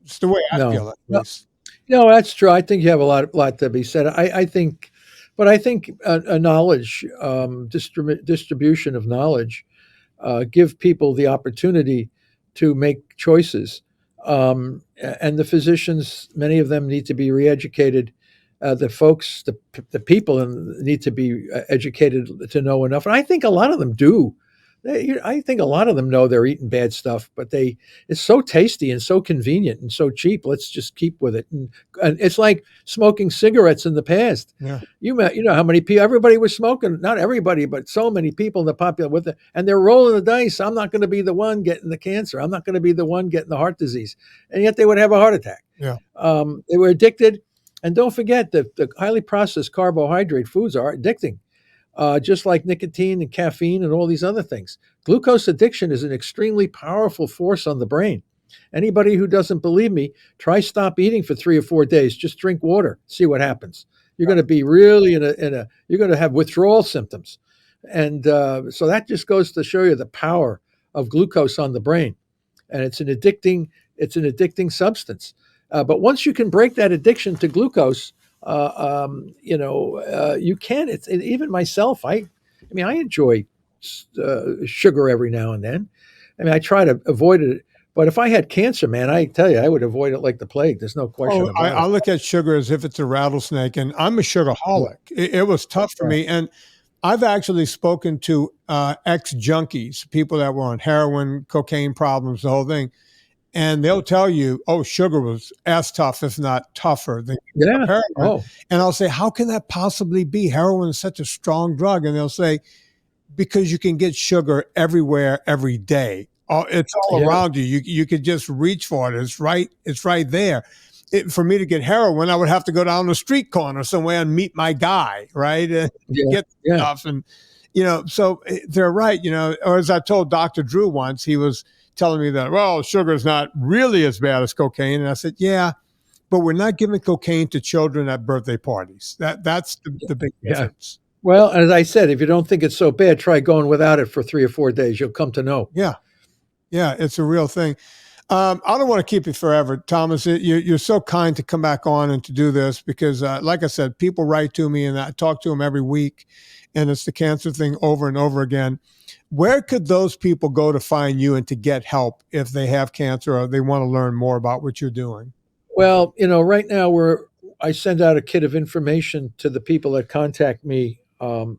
It's the way I No, feel, at no, least. no, that's true. I think you have a lot to be said. I think, but I think a knowledge distribution of knowledge give people the opportunity to make choices. And the physicians, many of them need to be reeducated. The folks, the people need to be educated to know enough. And I think a lot of them do. I think a lot of them know they're eating bad stuff, but it's so tasty and so convenient and so cheap. Let's just keep with it. And it's like smoking cigarettes in the past. Yeah. You know how many people, everybody was smoking, not everybody, but so many people in the population with it, and they're rolling the dice. I'm not going to be the one getting the cancer. I'm not going to be the one getting the heart disease. And yet they would have a heart attack. Yeah. They were addicted. And don't forget that the highly processed carbohydrate foods are addicting. Just like nicotine and caffeine and all these other things. Glucose addiction is an extremely powerful force on the brain. Anybody who doesn't believe me, try stop eating for 3 or 4 days. Just drink water. See what happens. You're going to be really you're going to have withdrawal symptoms. And so that just goes to show you the power of glucose on the brain. And it's an addicting substance. But once you can break that addiction to glucose, you can. Even myself. I mean, I enjoy sugar every now and then. I mean, I try to avoid it. But if I had cancer, man, I tell you, I would avoid it like the plague. There's no question about it. I look at sugar as if it's a rattlesnake, and I'm a sugarholic. It was tough for me, and I've actually spoken to ex-junkies, people that were on heroin, cocaine problems, the whole thing. And they'll tell you, oh, sugar was as tough, if not tougher than heroin. Oh. And I'll say, how can that possibly be? Heroin is such a strong drug. And they'll say, because you can get sugar everywhere, every day. It's all around you. You could just reach for it. It's right there. For me to get heroin, I would have to go down the street corner somewhere and meet my guy, right? And get stuff. And, so they're right, or as I told Dr. Drew once, he was telling me that, well, sugar is not really as bad as cocaine. And I said, yeah, but we're not giving cocaine to children at birthday parties. That's the big difference. Well, as I said, if you don't think it's so bad, try going without it for 3 or 4 days. You'll come to know. Yeah. Yeah, it's a real thing. I don't want to keep you forever, Thomas. You're so kind to come back on and to do this because, like I said, people write to me and I talk to them every week, and it's the cancer thing over and over again. Where could those people go to find you and to get help if they have cancer or they want to learn more about what you're doing? Well, right now I send out a kit of information to the people that contact me, and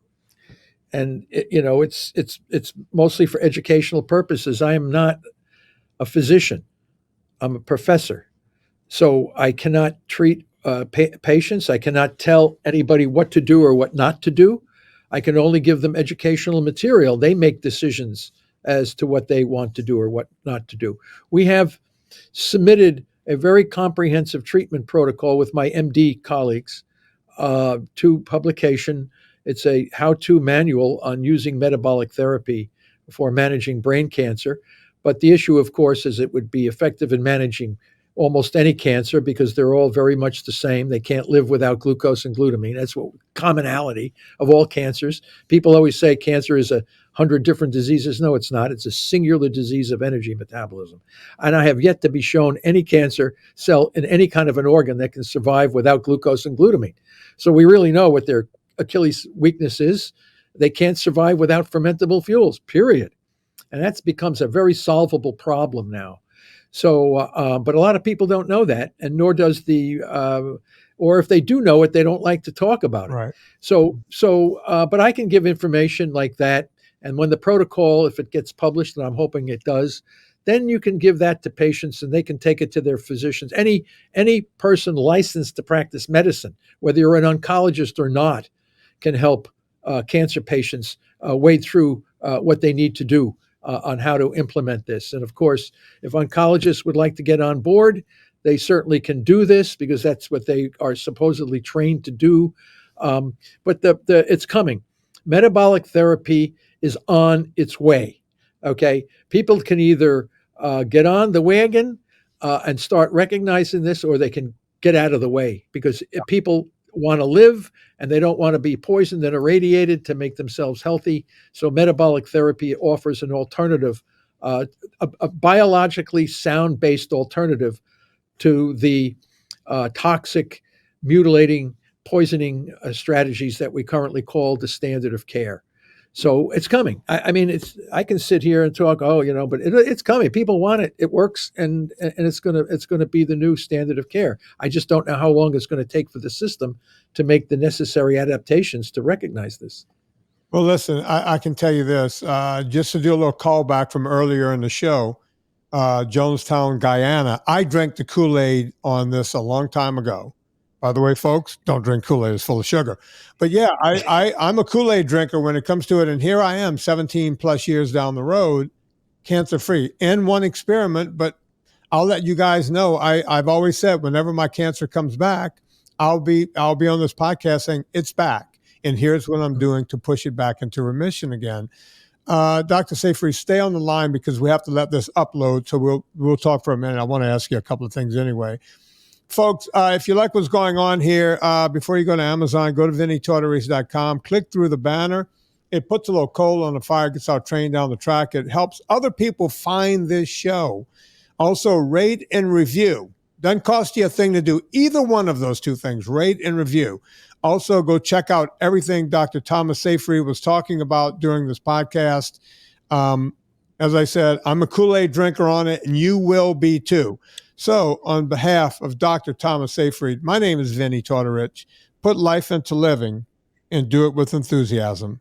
it's mostly for educational purposes. I am not a physician; I'm a professor, so I cannot treat patients. I cannot tell anybody what to do or what not to do. I can only give them educational material. They make decisions as to what they want to do or what not to do. We have submitted a very comprehensive treatment protocol with my MD colleagues to publication. It's a how-to manual on using metabolic therapy for managing brain cancer. But the issue, of course, is it would be effective in managing almost any cancer because they're all very much the same. They can't live without glucose and glutamine. That's what commonality of all cancers. People always say cancer is 100 different diseases. No, it's not. It's a singular disease of energy metabolism. And I have yet to be shown any cancer cell in any kind of an organ that can survive without glucose and glutamine. So we really know what their Achilles weakness is. They can't survive without fermentable fuels, period. And that becomes a very solvable problem now. So, but a lot of people don't know that, and nor does or if they do know it, they don't like to talk about it. Right. But I can give information like that. And when the protocol, if it gets published, and I'm hoping it does, then you can give that to patients and they can take it to their physicians. Any person licensed to practice medicine, whether you're an oncologist or not, can help cancer patients wade through what they need to do on how to implement this. And of course, if oncologists would like to get on board, they certainly can do this because that's what they are supposedly trained to do. But it's coming. Metabolic therapy is on its way. Okay, people can either get on the wagon and start recognizing this, or they can get out of the way, because if people want to live and they don't want to be poisoned and irradiated to make themselves healthy. So metabolic therapy offers an alternative, a biologically sound-based alternative to the toxic, mutilating, poisoning strategies that we currently call the standard of care. So it's coming. I mean, I can sit here and talk, but it's coming. People want it. It works, and it's gonna be the new standard of care. I just don't know how long it's going to take for the system to make the necessary adaptations to recognize this. Well, listen, I can tell you this, just to do a little callback from earlier in the show, Jonestown, Guyana. I drank the Kool-Aid on this a long time ago. By the way, folks, don't drink Kool-Aid. It's full of sugar. But yeah, I'm a Kool-Aid drinker when it comes to it. And here I am 17 plus years down the road, cancer-free. In one experiment, but I'll let you guys know, I've always said whenever my cancer comes back, I'll be on this podcast saying it's back. And here's what I'm doing to push it back into remission again. Dr. Seyfried, stay on the line because we have to let this upload. So we'll talk for a minute. I want to ask you a couple of things anyway. Folks, if you like what's going on here, before you go to Amazon, go to VinnieTortorich.com, click through the banner. It puts a little coal on the fire, gets our train down the track. It helps other people find this show. Also, rate and review. Doesn't cost you a thing to do either one of those two things, rate and review. Also, go check out everything Dr. Thomas Seyfried was talking about during this podcast. As I said, I'm a Kool-Aid drinker on it, and you will be too. So on behalf of Dr. Thomas Seyfried, my name is Vinnie Tortorich. Put life into living and do it with enthusiasm.